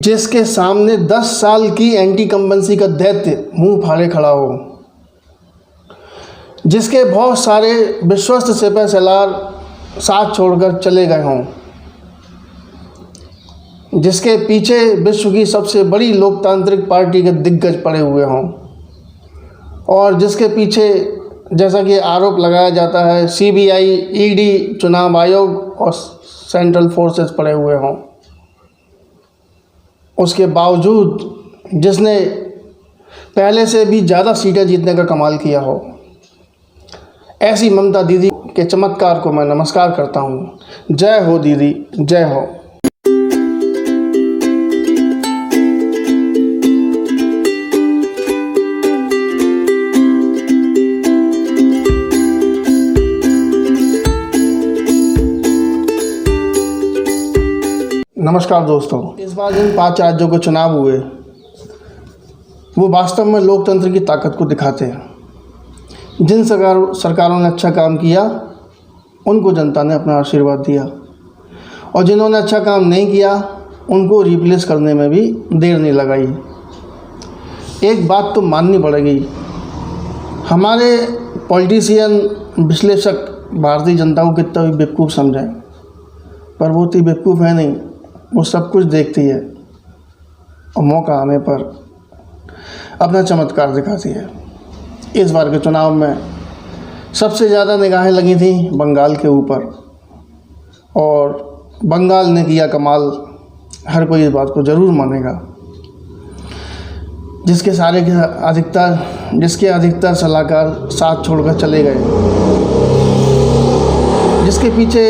जिसके सामने 10 साल की एंटी कंबेंसी का दैत्य मुंह फाड़े खड़ा हो, जिसके बहुत सारे विश्वस्त सिपह सलार साथ छोड़कर चले गए हों, जिसके पीछे विश्व की सबसे बड़ी लोकतांत्रिक पार्टी के दिग्गज पड़े हुए हों, और जिसके पीछे जैसा कि आरोप लगाया जाता है सीबीआई, ईडी, चुनाव आयोग और सेंट्रल फोर्सेस पड़े हुए हों, उसके बावजूद जिसने पहले से भी ज़्यादा सीटें जीतने का कमाल किया हो, ऐसी ममता दीदी के चमत्कार को मैं नमस्कार करता हूँ। जय हो दीदी, जय हो। नमस्कार दोस्तों, इस बार जिन 5 राज्यों के चुनाव हुए वो वास्तव में लोकतंत्र की ताकत को दिखाते हैं। जिन सरकारों ने अच्छा काम किया उनको जनता ने अपना आशीर्वाद दिया, और जिन्होंने अच्छा काम नहीं किया उनको रिप्लेस करने में भी देर नहीं लगाई। एक बात तो माननी पड़ेगी, हमारे पॉलिटिशियन, विश्लेषक भारतीय जनता को कितना भी बेवकूफ़ समझें, पर वो इतनी बेवकूफ़ है नहीं। वो सब कुछ देखती है और मौका आने पर अपना चमत्कार दिखाती है। इस बार के चुनाव में सबसे ज़्यादा निगाहें लगी थी बंगाल के ऊपर, और बंगाल ने किया कमाल। हर कोई इस बात को ज़रूर मानेगा। जिसके अधिकतर सलाहकार साथ छोड़कर चले गए, जिसके पीछे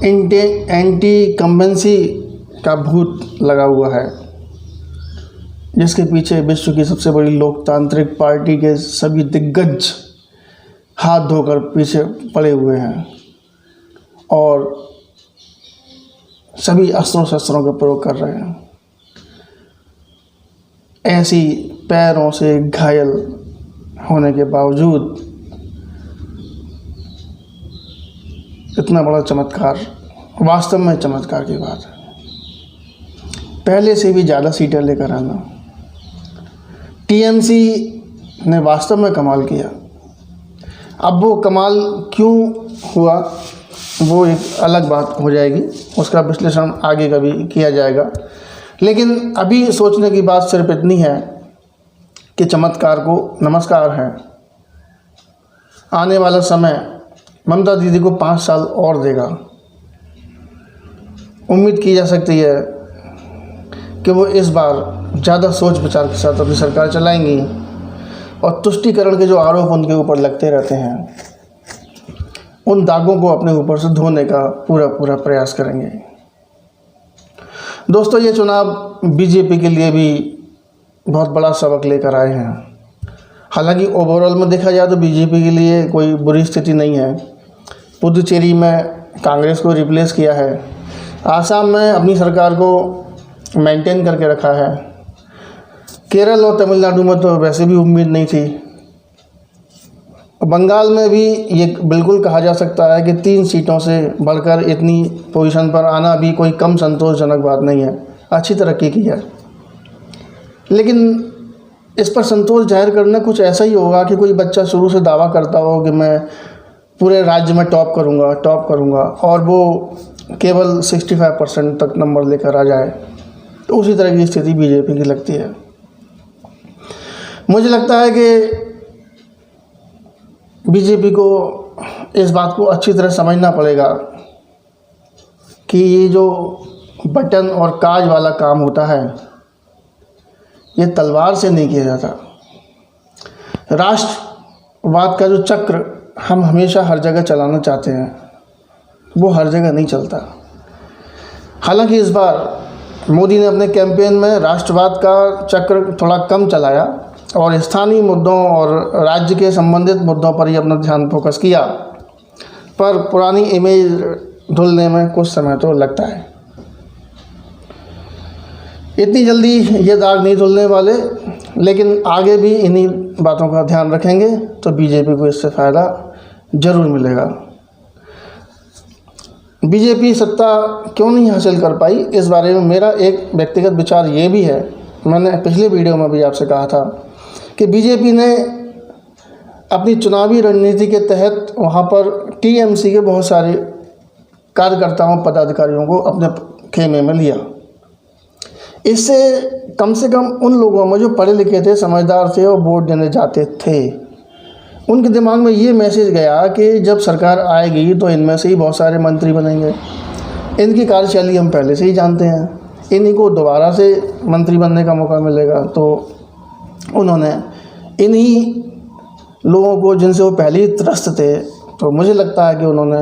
एंटी कंबेंसी का भूत लगा हुआ है, जिसके पीछे विश्व की सबसे बड़ी लोकतांत्रिक पार्टी के सभी दिग्गज हाथ धोकर पीछे पड़े हुए हैं और सभी अस्त्रों शस्त्रों का प्रयोग कर रहे हैं। ऐसी पैरों से घायल होने के बावजूद इतना बड़ा चमत्कार वास्तव में चमत्कार की बात है। पहले से भी ज़्यादा सीटें लेकर आना, टीएमसी ने वास्तव में कमाल किया। अब वो कमाल क्यों हुआ वो एक अलग बात हो जाएगी, उसका विश्लेषण आगे कभी किया जाएगा। लेकिन अभी सोचने की बात सिर्फ इतनी है कि चमत्कार को नमस्कार है। आने वाला समय ममता दीदी को 5 साल और देगा। उम्मीद की जा सकती है कि वो इस बार ज़्यादा सोच विचार के साथ अपनी सरकार चलाएंगी, और तुष्टीकरण के जो आरोप उनके ऊपर लगते रहते हैं उन दागों को अपने ऊपर से धोने का पूरा प्रयास करेंगे। दोस्तों, ये चुनाव बीजेपी के लिए भी बहुत बड़ा सबक लेकर आए हैं। हालांकि ओवरऑल में देखा जाए तो बीजेपी के लिए कोई बुरी स्थिति नहीं है। पुदुचेरी में कांग्रेस को रिप्लेस किया है, आसाम में अपनी सरकार को मेंटेन करके रखा है, केरल और तमिलनाडु में तो वैसे भी उम्मीद नहीं थी, बंगाल में भी ये बिल्कुल कहा जा सकता है कि 3 सीटों से बढ़कर इतनी पोजीशन पर आना भी कोई कम संतोषजनक बात नहीं है। अच्छी तरक्की की है, लेकिन इस पर संतोष जाहिर करना कुछ ऐसा ही होगा कि कोई बच्चा शुरू से दावा करता हो कि मैं पूरे राज्य में टॉप करूँगा और वो केवल 65% तक नंबर लेकर आ जाए। तो उसी तरह की स्थिति बीजेपी की लगती है। मुझे लगता है कि बीजेपी को इस बात को अच्छी तरह समझना पड़ेगा कि ये जो बटन और काज वाला काम होता है ये तलवार से नहीं किया जाता। राष्ट्रवाद का जो चक्र हम हमेशा हर जगह चलाना चाहते हैं वो हर जगह नहीं चलता। हालांकि इस बार मोदी ने अपने कैंपेन में राष्ट्रवाद का चक्र थोड़ा कम चलाया और स्थानीय मुद्दों और राज्य के संबंधित मुद्दों पर ही अपना ध्यान फोकस किया, पर पुरानी इमेज धुलने में कुछ समय तो लगता है। इतनी जल्दी ये दाग नहीं धुलने वाले, लेकिन आगे भी इन्हीं बातों का ध्यान रखेंगे तो बीजेपी को इससे फ़ायदा ज़रूर मिलेगा। बीजेपी सत्ता क्यों नहीं हासिल कर पाई, इस बारे में मेरा एक व्यक्तिगत विचार ये भी है। मैंने पिछले वीडियो में भी आपसे कहा था कि बीजेपी ने अपनी चुनावी रणनीति के तहत वहाँ पर टीएमसी के बहुत सारे कार्यकर्ताओं पदाधिकारियों को अपने खेमे में लिया। इससे कम से कम उन लोगों में जो पढ़े लिखे थे, समझदार थे और वोट देने जाते थे, उनके दिमाग में ये मैसेज गया कि जब सरकार आएगी तो इनमें से ही बहुत सारे मंत्री बनेंगे, इनकी कार्यशैली हम पहले से ही जानते हैं, इन्हीं को दोबारा से मंत्री बनने का मौका मिलेगा। तो उन्होंने इन्हीं लोगों को, जिनसे वो पहले ही त्रस्त थे, तो मुझे लगता है कि उन्होंने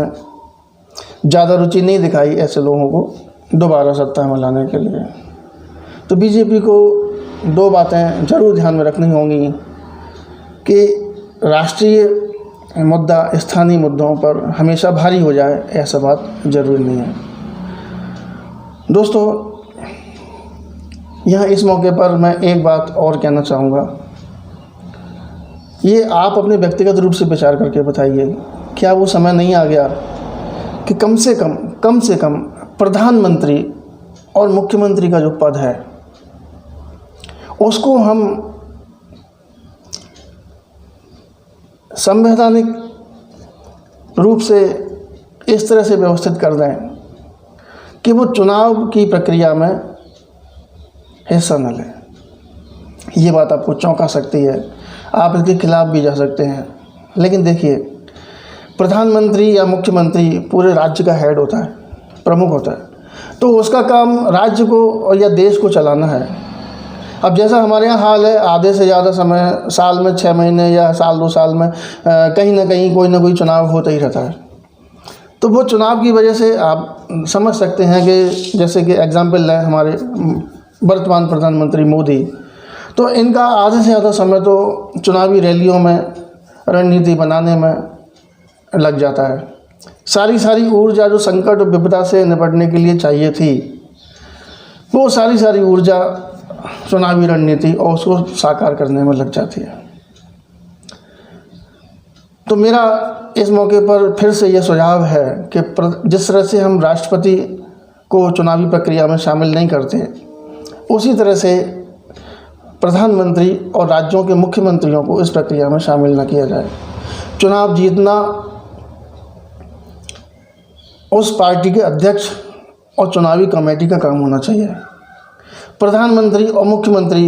ज़्यादा रुचि नहीं दिखाई ऐसे लोगों को दोबारा सत्ता में लाने के लिए। तो बीजेपी को दो बातें ज़रूर ध्यान में रखनी होंगी कि राष्ट्रीय मुद्दा स्थानीय मुद्दों पर हमेशा भारी हो जाए, ऐसा बात ज़रूरी नहीं है। दोस्तों, यहाँ इस मौके पर मैं एक बात और कहना चाहूँगा, ये आप अपने व्यक्तिगत रूप से विचार करके बताइए, क्या वो समय नहीं आ गया कि कम से कम प्रधानमंत्री और मुख्यमंत्री का जो पद है उसको हम संवैधानिक रूप से इस तरह से व्यवस्थित कर दें कि वो चुनाव की प्रक्रिया में हिस्सा न लें। ये बात आपको चौंका सकती है, आप इसके खिलाफ भी जा सकते हैं, लेकिन देखिए, प्रधानमंत्री या मुख्यमंत्री पूरे राज्य का हेड होता है, प्रमुख होता है, तो उसका काम राज्य को या देश को चलाना है। अब जैसा हमारे यहाँ हाल है, आधे से ज़्यादा समय साल में 6 महीने या साल 2 साल में कहीं ना कहीं कोई ना कोई चुनाव होता ही रहता है। तो वो चुनाव की वजह से आप समझ सकते हैं कि जैसे कि एग्जाम्पल लें हमारे वर्तमान प्रधानमंत्री मोदी, तो इनका आधे से ज़्यादा समय तो चुनावी रैलियों में, रणनीति बनाने में लग जाता है। सारी ऊर्जा जो संकट और विपदा से निपटने के लिए चाहिए थी, वो सारी ऊर्जा चुनावी रणनीति और उसको साकार करने में लग जाती है। तो मेरा इस मौके पर फिर से ये सुझाव है कि जिस तरह से हम राष्ट्रपति को चुनावी प्रक्रिया में शामिल नहीं करते, उसी तरह से प्रधानमंत्री और राज्यों के मुख्यमंत्रियों को इस प्रक्रिया में शामिल न किया जाए। चुनाव जीतना उस पार्टी के अध्यक्ष और चुनावी कमेटी का काम होना चाहिए। प्रधानमंत्री और मुख्यमंत्री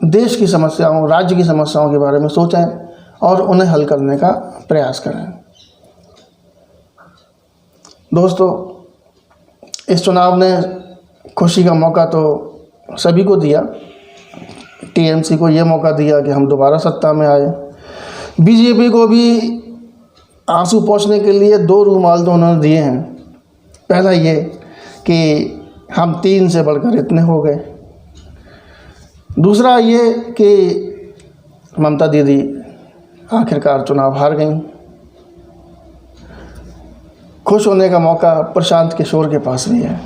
देश की समस्याओं, राज्य की समस्याओं के बारे में सोचें और उन्हें हल करने का प्रयास करें। दोस्तों, इस चुनाव ने खुशी का मौका तो सभी को दिया। टीएमसी को ये मौका दिया कि हम दोबारा सत्ता में आए। बीजेपी को भी आंसू पोंछने के लिए 2 रूमाल तो उन्होंने दिए हैं। पहला ये कि हम 3 से बढ़कर इतने हो गए। दूसरा ये कि ममता दीदी आखिरकार चुनाव हार गई। खुश होने का मौका प्रशांत किशोर के पास भी है,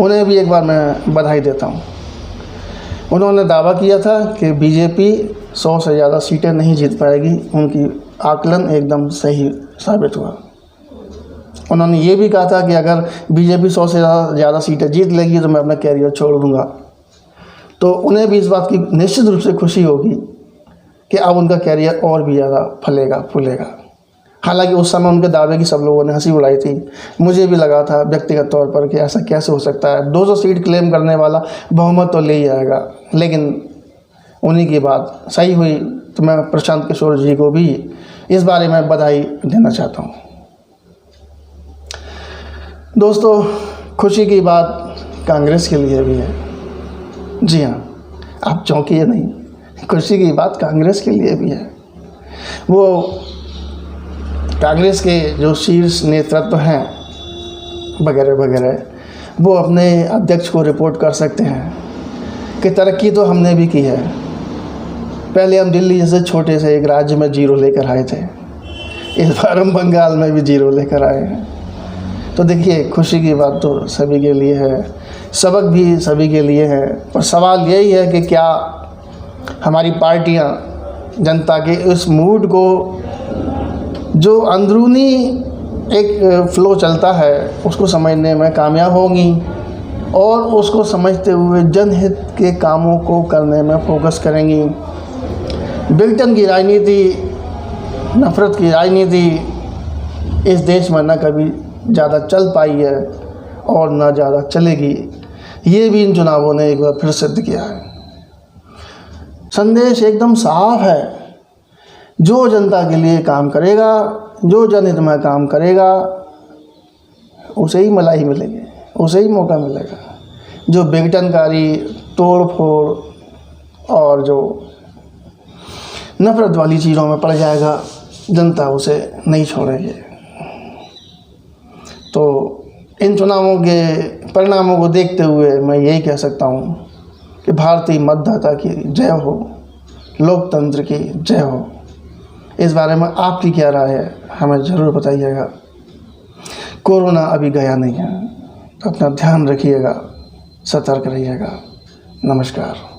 उन्हें भी एक बार मैं बधाई देता हूँ। उन्होंने दावा किया था कि बीजेपी 100 से ज़्यादा सीटें नहीं जीत पाएगी, उनकी आकलन एकदम सही साबित हुआ। उन्होंने ये भी कहा था कि अगर बीजेपी 100 से ज़्यादा सीटें जीत लेगी तो मैं अपना कैरियर छोड़ दूँगा। तो उन्हें भी इस बात की निश्चित रूप से खुशी होगी कि अब उनका कैरियर और भी ज़्यादा फलेगा फूलेगा। हालांकि उस समय उनके दावे की सब लोगों ने हंसी उड़ाई थी। मुझे भी लगा था व्यक्तिगत तौर पर कि ऐसा कैसे हो सकता है, 200 सीट क्लेम करने वाला बहुमत तो ले ही आएगा। लेकिन उन्हीं की बात सही हुई। तो मैं प्रशांत किशोर जी को भी इस बारे में बधाई देना चाहता हूँ। दोस्तों, खुशी की बात कांग्रेस के लिए भी है। जी हाँ, आप चौंकिए नहीं, खुशी की बात कांग्रेस के लिए भी है। वो कांग्रेस के जो शीर्ष नेतृत्व हैं वगैरह वगैरह, वो अपने अध्यक्ष को रिपोर्ट कर सकते हैं कि तरक्की तो हमने भी की है। पहले हम दिल्ली जैसे छोटे से एक राज्य में 0 लेकर आए थे, इस बार हम बंगाल में भी 0 लेकर आए हैं। तो देखिए, खुशी की बात तो सभी के लिए है, सबक भी सभी के लिए है। पर सवाल यही है कि क्या हमारी पार्टियां जनता के इस मूड को, जो अंदरूनी एक फ़्लो चलता है उसको समझने में कामयाब होंगी और उसको समझते हुए जनहित के कामों को करने में फोकस करेंगी। बिल्टन की राजनीति, नफ़रत की राजनीति इस देश में न कभी ज़्यादा चल पाई है और न ज़्यादा चलेगी। ये भी इन चुनावों ने एक बार फिर सिद्ध किया है। संदेश एकदम साफ है, जो जनता के लिए काम करेगा, जो जनहित में काम करेगा, उसे ही मलाई मिलेगी, उसे ही मौका मिलेगा। जो विघटनकारी, तोड़ फोड़ और जो नफ़रत वाली चीज़ों में पड़ जाएगा, जनता उसे नहीं छोड़ेगी। तो इन चुनावों के परिणामों को देखते हुए मैं यही कह सकता हूँ कि भारतीय मतदाता की जय हो, लोकतंत्र की जय हो। इस बारे में आपकी क्या राय है, हमें ज़रूर बताइएगा। कोरोना अभी गया नहीं है, तो अपना ध्यान रखिएगा, सतर्क रहिएगा। नमस्कार।